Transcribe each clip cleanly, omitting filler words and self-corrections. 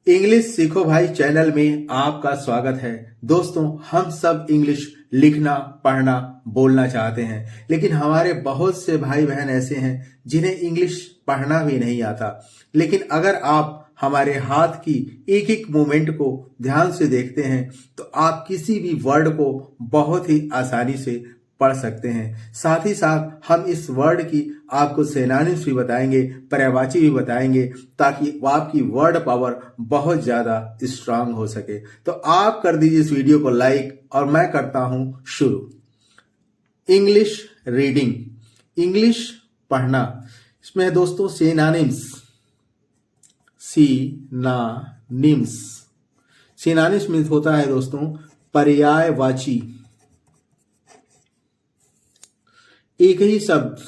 English सीखो भाई channel में आपका स्वागत है। दोस्तों, हम सब इंग्लिश लिखना, पढ़ना, बोलना चाहते हैं, लेकिन हमारे बहुत से भाई बहन ऐसे हैं जिन्हें इंग्लिश पढ़ना भी नहीं आता। लेकिन अगर आप हमारे हाथ की एक एक मूवमेंट को ध्यान से देखते हैं तो आप किसी भी वर्ड को बहुत ही आसानी से पढ़ सकते हैं। साथ ही साथ हम इस वर्ड की आपको सिनोनिम्स भी बताएंगे, पर्यायवाची भी बताएंगे, ताकि आपकी वर्ड पावर बहुत ज्यादा स्ट्रांग हो सके। तो आप कर दीजिए इस वीडियो को लाइक और मैं करता हूं शुरू। इंग्लिश रीडिंग, इंग्लिश पढ़ना। इसमें है दोस्तों सिनोनिम्स। सिनोनिम्स मीन्स होता है दोस्तों पर्यायवाची। एक ही शब्द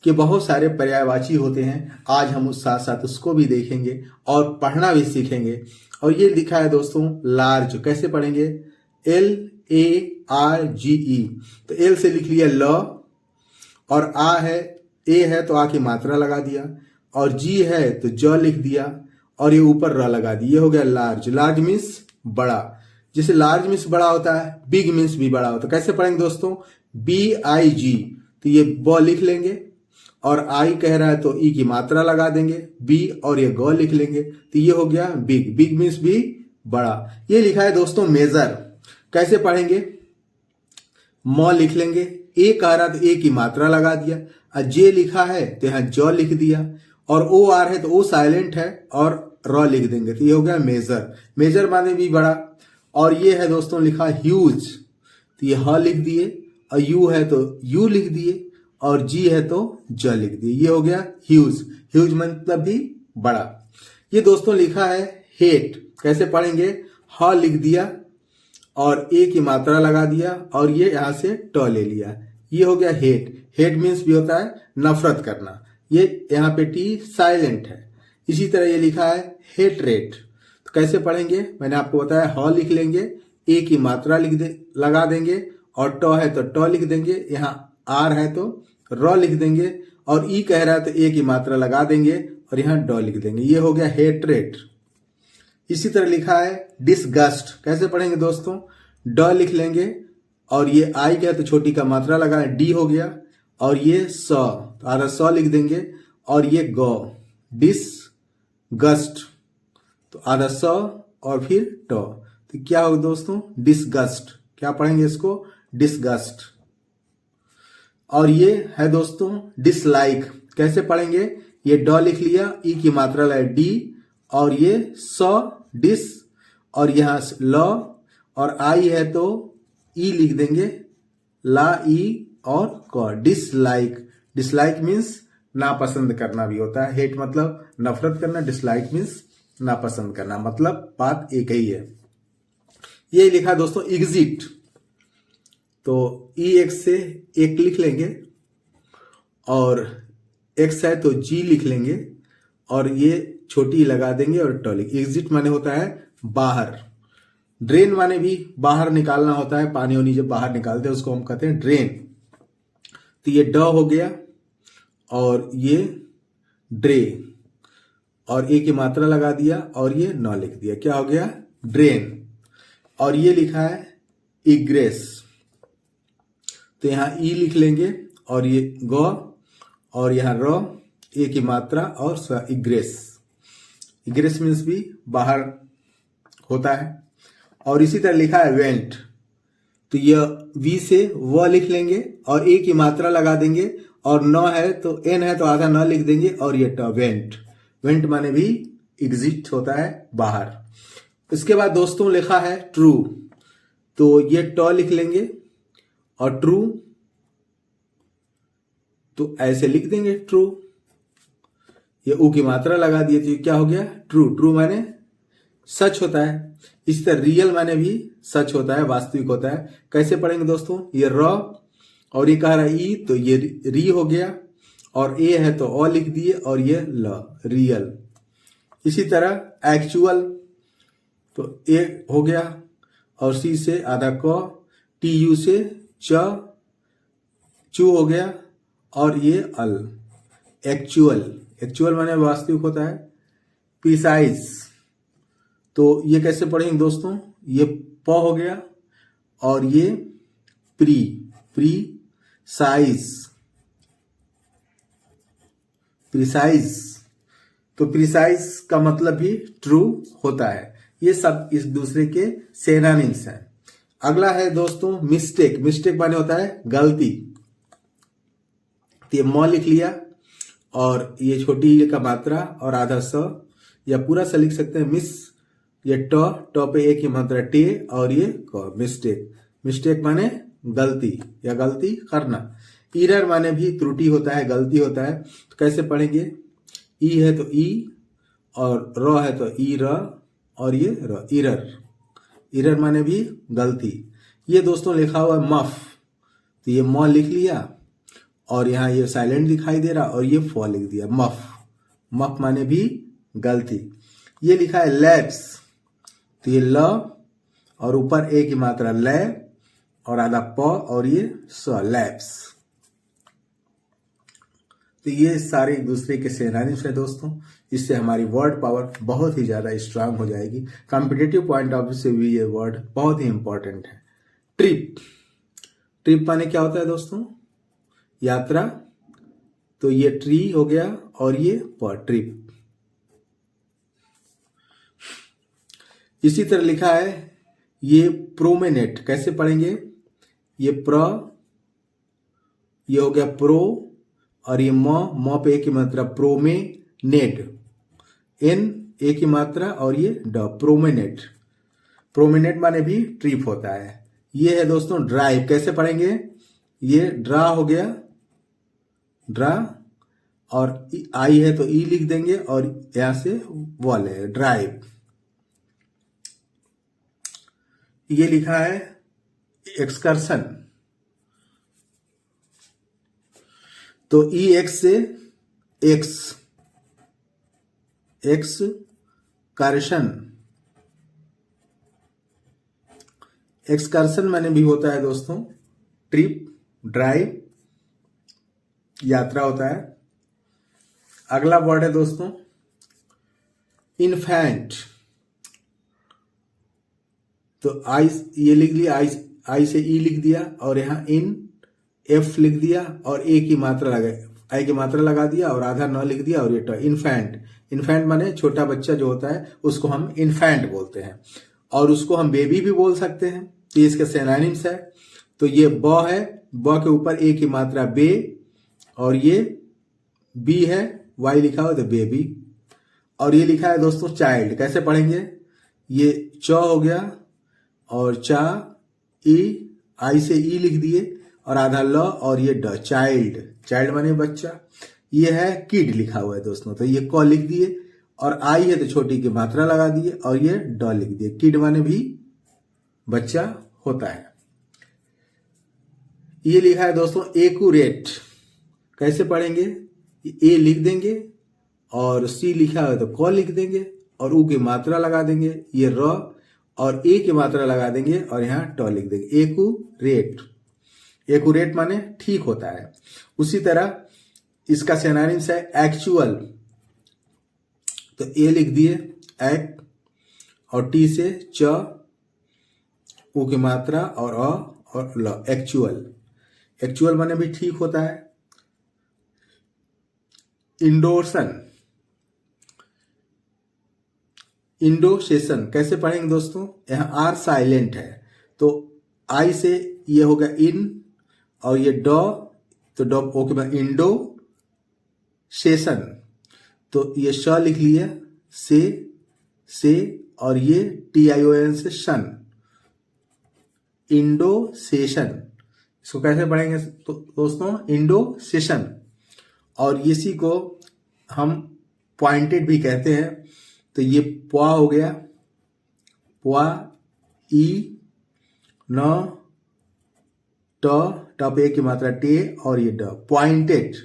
के बहुत सारे पर्यायवाची होते हैं। आज हम उस साथ साथ उसको भी देखेंगे और पढ़ना भी सीखेंगे। और ये लिखा है दोस्तों लार्ज। कैसे पढ़ेंगे? LARGE। तो एल से लिख लिया ल, और आ है, ए है तो आ की मात्रा लगा दिया, और जी है तो ज लिख दिया, और ये ऊपर र लगा दिया। ये हो गया लार्ज। लार्ज मीन्स बड़ा। जैसे लार्ज मीन्स बड़ा होता है, बिग मीन्स भी बड़ा होता है। कैसे पढ़ेंगे दोस्तों? BIG। तो ये ब लिख लेंगे, और आई कह रहा है तो ई की मात्रा लगा देंगे, बी और ये ग लिख लेंगे, तो ये हो गया बिग। बिग मीन्स भी बड़ा। ये लिखा है दोस्तों मेजर। कैसे पढ़ेंगे? म लिख लेंगे, ए कह रहा है तो ए की मात्रा लगा दिया, और जे लिखा है तो यहाँ ज लिख दिया, और ओ आर है तो ओ साइलेंट है और र लिख देंगे, तो ये हो गया मेजर। मेजर माने भी बड़ा। और ये है दोस्तों लिखा ह्यूज, तो ये ह लिख दिए, और यू है तो यू लिख दिए, और जी है तो ज लिख दिए। ये हो गया ह्यूज। ह्यूज मतलब भी बड़ा। ये दोस्तों लिखा है हेट। कैसे पढ़ेंगे? ह लिख दिया और ए की मात्रा लगा दिया, और ये यहां से ट ले लिया। ये हो गया हेट। हेट मीन्स भी होता है नफरत करना। ये यहाँ पे टी साइलेंट है। इसी तरह ये लिखा है हेट रेट। तो कैसे पढ़ेंगे? मैंने आपको बताया ह लिख लेंगे, ए की मात्रा लगा देंगे, और ट है तो ट लिख देंगे, यहाँ आर है तो र लिख देंगे, और ई कह रहा है तो ए की मात्रा लगा देंगे, और यहाँ ड लिख देंगे। ये हो गया हेट्रेट। इसी तरह लिखा है डिसगस्ट। कैसे पढ़ेंगे दोस्तों? ड लिख लेंगे, और ये आई का है तो छोटी का मात्रा लगा, डी हो गया, और ये स तो आधा स लिख देंगे, और ये ग डिसगस्ट तो आधा स और फिर ट, तो क्या होगा दोस्तों? डिसगस्ट। क्या पढ़ेंगे इसको? डिसगस्ट। और ये है दोस्तों डिसलाइक। कैसे पढ़ेंगे? ये ड लिख लिया, ई की मात्रा लाए डी, और ये स डिस, और यहां ल, और आई है तो ई लिख देंगे, ला ई और क। डिसलाइक। डिसलाइक मीन्स नापसंद करना भी होता है। हेट मतलब नफरत करना, डिसलाइक मीन्स नापसंद करना, मतलब बात एक ही है। ये लिखा दोस्तों एग्जिट। तो ई एक्स से एक लिख लेंगे, और एक्स है तो जी लिख लेंगे, और ये छोटी लगा देंगे और ट लिख। एग्जिट माने होता है बाहर। ड्रेन माने भी बाहर निकालना होता है। पानी वानी जब बाहर निकालते हैं उसको हम कहते हैं ड्रेन। तो ये ड हो गया, और ये ड्रे, और ए की मात्रा लगा दिया, और ये न लिख दिया। क्या हो गया? ड्रेन। और ये लिखा है इग्रेस। तो यहाँ ई लिख लेंगे, और ये ग, और यहाँ र, ए की मात्रा और स, इग्रेस। इग्रेस मीन्स भी बाहर होता है। और इसी तरह लिखा है वेंट। तो यह वी से व लिख लेंगे, और ए की मात्रा लगा देंगे, और न है तो एन है तो आधा न लिख देंगे, और ये ट वेंट। वेंट माने भी एग्जिट होता है बाहर। इसके बाद दोस्तों लिखा है ट्रू। तो ये ट लिख लेंगे, और ट्रू तो ऐसे लिख देंगे ट्रू। ये ऊ की मात्रा लगा दिए, तो क्या हो गया? ट्रू। ट्रू माने सच होता है। इसी तरह रियल माने भी सच होता है, वास्तविक होता है। कैसे पढ़ेंगे दोस्तों? ये र, और ये कह रहा है ई, तो ये री हो गया, और ए है तो ओ लिख दिए, और ये ल, रियल। इसी तरह एक्चुअल, तो ए हो गया, और सी से आधा क, टी यू से च, चू हो गया, और ये अल। एक्चुअल। एक्चुअल माने वास्तविक होता है। प्रिसाइज। तो ये कैसे पढ़ेंगे दोस्तों, ये प हो गया और ये प्री, प्री साइज, प्रिसाइज, तो प्रिसाइज का मतलब भी ट्रू होता है। ये सब इस दूसरे के सिनोनिम्स हैं। अगला है दोस्तों मिस्टेक। मिस्टेक माने होता है गलती। तो ये म लिख लिया और ये छोटी ई का मात्रा और आधा स, या पूरा सा लिख सकते हैं मिस, ये ट पे एक ही मात्रा टे और ये क, मिस्टेक। मिस्टेक माने गलती या गलती करना। इरर माने भी त्रुटि होता है, गलती होता है। तो कैसे पढ़ेंगे, ई है तो ई और र है तो ई र और ये र, इरर। इरर माने भी गलती। ये दोस्तों लिखा हुआ है मफ, तो ये म लिख लिया और यहाँ ये साइलेंट दिखाई दे रहा और ये फ लिख दिया, मफ। मफ माने भी गलती। ये लिखा है लैप्स, तो ये ल और ऊपर एक ही मात्रा ले और आधा प और ये स, लैप्स। तो ये सारे एक दूसरे के सिनोनिम्स है दोस्तों। इससे हमारी वर्ड पावर बहुत ही ज्यादा स्ट्रांग हो जाएगी। कॉम्पिटिटिव पॉइंट ऑफ व्यू से भी ये वर्ड बहुत ही इंपॉर्टेंट है। ट्रिप, ट्रिप माने क्या होता है दोस्तों, यात्रा। तो ये ट्री हो गया और ये प, ट्रिप। इसी तरह लिखा है ये प्रोमेनेट, कैसे पढ़ेंगे, ये प्र, ये हो गया प्रो और ये म पे एक ही मात्रा प्रोमेनेट, एन एक ही मात्रा और ये ड, प्रोमेनेट। प्रोमेनेट माने भी ट्रिप होता है। ये है दोस्तों ड्राइव, कैसे पढ़ेंगे, ये ड्रा हो गया, ड्रा और आई है तो ई लिख देंगे और यहां से वॉल है, ड्राइव। ये लिखा है एक्सकर्शन, तो ई एक्स से एक्स, एक्स कर्षण। एक्सकर्शन माने भी होता है दोस्तों ट्रिप, ड्राइव, यात्रा होता है। अगला वर्ड है दोस्तों इन्फेंट, तो आई ये लिख लिया, आई से ई लिख दिया और यहाँ इन एफ लिख दिया और एक ही मात्रा लगा, आई की मात्रा लगा दिया और आधा न लिख दिया और ये ट, इन्फेंट। इन्फेंट माने छोटा बच्चा जो होता है उसको हम इन्फेंट बोलते हैं और उसको हम बेबी भी बोल सकते हैं। तो ये इसका सिनोनिम्स है। तो ये ब है, ब के ऊपर एक ही मात्रा बे और ये बी है, वाई लिखा हुआ तो बेबी। और ये लिखा है दोस्तों चाइल्ड, कैसे पढ़ेंगे, ये च हो गया और चा, ई, आई से ई लिख दिए और आधा ल और ये ड, चाइल्ड। चाइल्ड माने बच्चा। ये है किड लिखा हुआ है दोस्तों, तो ये क लिख दिए और आई है तो छोटी की मात्रा लगा दिए और ये ड लिख दिए। किड माने भी बच्चा होता है। ये लिखा है दोस्तों एक्यूरेट, कैसे पढ़ेंगे, ए लिख देंगे और सी लिखा है तो क लिख देंगे और ऊ की मात्रा लगा देंगे, ये र और ए की मात्रा लगा देंगे और यहाँ ट लिख देंगे, एक्यूरेट। एक्यूरेट माने ठीक होता है। उसी तरह इसका सिनोनिम्स है एक्चुअल, तो ए लिख दिए एक और टी से च, ऊ की मात्रा और अ और ल, एक्चुअल। एक्चुअल माने भी ठीक होता है। इंडोर्सन, इंडोसेशन, कैसे पढ़ेंगे दोस्तों, यहाँ आर साइलेंट है तो आई से ये होगा इन और ये ड, तो ड ओके बाद इंडो सेशन, तो ये श लिख लिया, से और ये TION से शन, इंडो सेशन। इसको कैसे पढ़ेंगे तो दोस्तों, इंडो सेशन। और इसी को हम पॉइंटेड भी कहते हैं। तो ये प्वा हो गया, प्वा, ई, न, ट पे की मात्रा टे और ये ड, पॉइंटेड।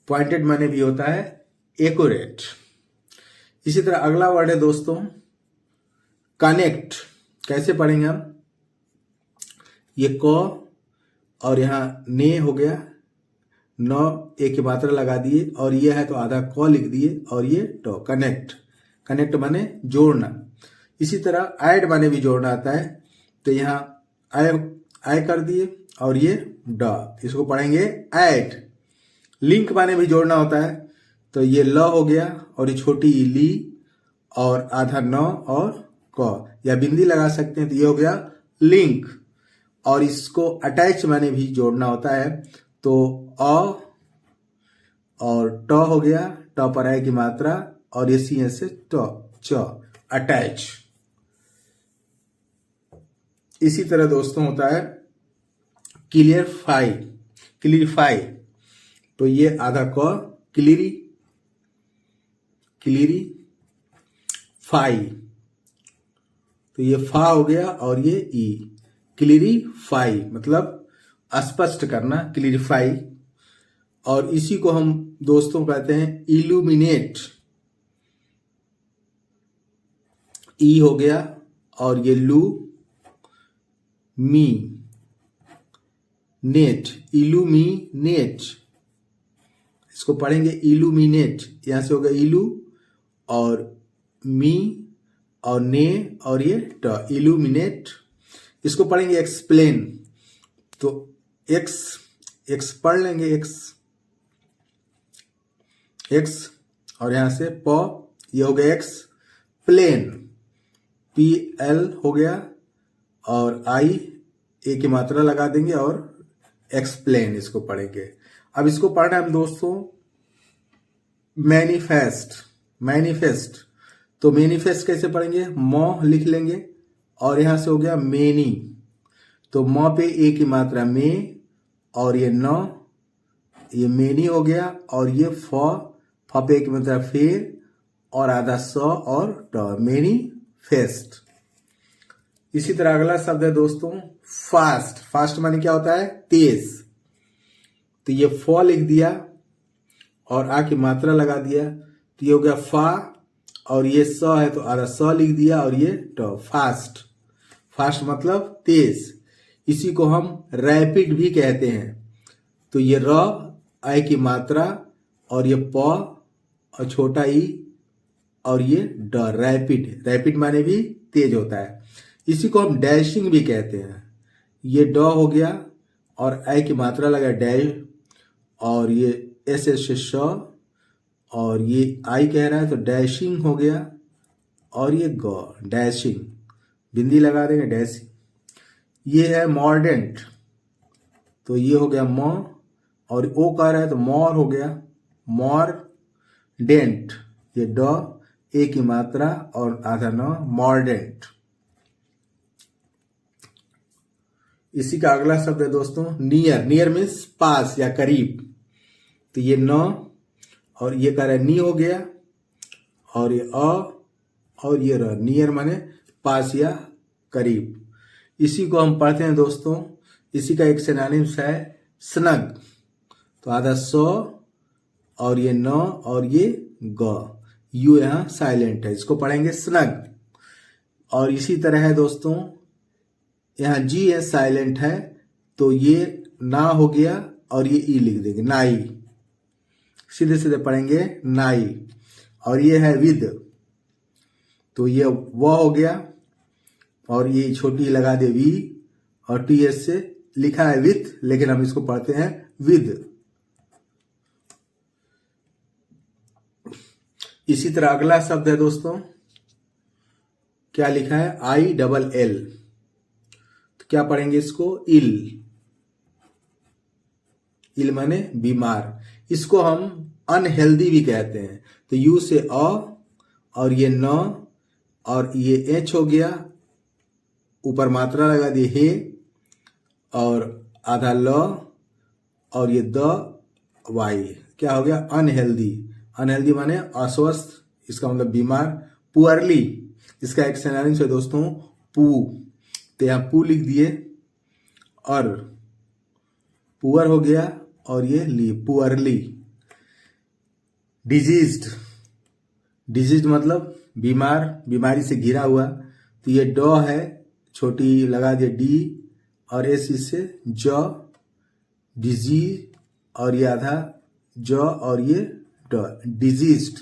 पॉइंटेड माने भी होता है एक्यूरेट। इसी तरह अगला वर्ड है दोस्तों कनेक्ट, कैसे पढ़ेंगे हम, ये क और यहाँ ने हो गया, न एक की मात्रा लगा दिए और ये है तो आधा क लिख दिए और ये ट, कनेक्ट। कनेक्ट माने जोड़ना। इसी तरह ऐड माने भी जोड़ना आता है, तो यहाँ आई कर दिए और ये ड, इसको पढ़ेंगे ऐड। लिंक माने भी जोड़ना होता है, तो ये ल हो गया और ये छोटी ली और आधा न और क, या बिंदी लगा सकते हैं, तो ये हो गया लिंक। और इसको अटैच माने भी जोड़ना होता है, तो अ और ट हो गया, ट पर है की मात्रा और ये सी से ट, च, अटैच। इसी तरह दोस्तों होता है क्लियरफाई, क्लियरफाई, तो ये आधा क, क्लियरी, क्लियरी फाई, तो ये फा हो गया और ये ई, क्लियरीफाई मतलब स्पष्ट करना, क्लियरफाई। और इसी को हम दोस्तों कहते हैं इल्यूमिनेट, ई हो गया और ये लू मी नेट, इल्यूमिनेट, इसको पढ़ेंगे इल्यूमिनेट, यहां से होगा इलू और मी और ने और ये ट, इल्यूमिनेट। इसको पढ़ेंगे एक्सप्लेन, तो एक्स पढ़ लेंगे, एक्स और यहां से प, ये हो गया एक्स प्लेन, पी एल हो गया और आई ए की मात्रा लगा देंगे और एक्सप्लेन, इसको पढ़ेंगे। अब इसको पढ़ना है हम दोस्तों मैनिफेस्ट, मैनिफेस्ट, तो मैनिफेस्ट कैसे पढ़ेंगे, म लिख लेंगे और यहां से हो गया मेनी, तो म पे ए की मात्रा में और ये न, ये मेनी हो गया और ये फ पे की मात्रा फेर और आधा स और ट, मेनी फेस्ट। इसी तरह अगला शब्द है दोस्तों फास्ट, फास्ट माने क्या होता है तेज, तो ये फ लिख दिया और आ की मात्रा लगा दिया, तो ये हो गया फा और ये स है तो आधा स लिख दिया और ये ट, फास्ट, फास्ट मतलब तेज। इसी को हम रैपिड भी कहते हैं, तो ये र आई की मात्रा और ये प और छोटा ई और ये ड, रैपिड, रैपिड माने भी तेज होता है। इसी को हम डैशिंग भी कहते हैं, ये ड हो गया और आई की मात्रा लगा डैश और ये एस से श और ये आई कह रहा है तो डैशिंग हो गया और ये ग, डैशिंग, बिंदी लगा देंगे डैशिंग। ये है मॉर्डेंट, तो ये हो गया म और ओ कह रहा है तो मोर हो गया, मोर डेंट, ये ड ए की मात्रा और आधा न, मॉर्डेंट। इसी का अगला शब्द है दोस्तों नियर, नियर मीन्स पास या करीब, तो ये न और ये कह रहा है नी हो गया और ये अ और ये र, नियर माने पास या करीब। इसी को हम पढ़ते हैं दोस्तों, इसी का एक सिनोनिम्स है स्नग, तो आधा स और ये न और ये ग, यू यहां साइलेंट है, इसको पढ़ेंगे स्नग। और इसी तरह है दोस्तों यहां जी है साइलेंट है, तो ये ना हो गया और ये ई लिख देंगे नाई, सीधे सीधे पढ़ेंगे नाई। और ये है विद, तो ये व हो गया और ये छोटी लगा दे वी और टी एस से लिखा है विथ, लेकिन हम इसको पढ़ते हैं विद। इसी तरह अगला शब्द है दोस्तों, क्या लिखा है आई डबल एल, तो क्या पढ़ेंगे इसको इल, इल माने बीमार। इसको हम अनहेल्दी भी कहते हैं, तो यू से अ और ये न और ये एच हो गया, ऊपर मात्रा लगा दी हे और आधा ल और ये द वाई, क्या हो गया अनहेल्दी, अनहेल्दी माने अस्वस्थ, इसका मतलब बीमार। पुअरली, इसका एक सिनोनिम्स है दोस्तों पू, तो यहां पू लिख दिए और पुअर हो गया और ये ली, पुअरली। डिजीज्ड, डिजीज मतलब बीमार, बीमारी से घिरा हुआ, तो ये ड है, छोटी लगा दिए डी और एस इससे ज, डिजीज और ये आधा ज और ये ड, डिजीज्ड।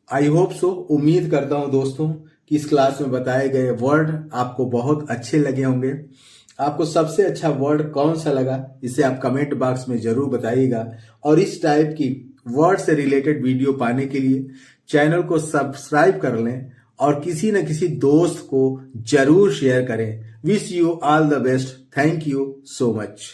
आई होप सो, उम्मीद करता हूं दोस्तों कि इस क्लास में बताए गए वर्ड आपको बहुत अच्छे लगे होंगे। आपको सबसे अच्छा वर्ड कौन सा लगा इसे आप कमेंट बॉक्स में जरूर बताइएगा। और इस टाइप की वर्ड से रिलेटेड वीडियो पाने के लिए चैनल को सब्सक्राइब कर लें और किसी न किसी दोस्त को जरूर शेयर करें। Wish you all the best. Thank you so much.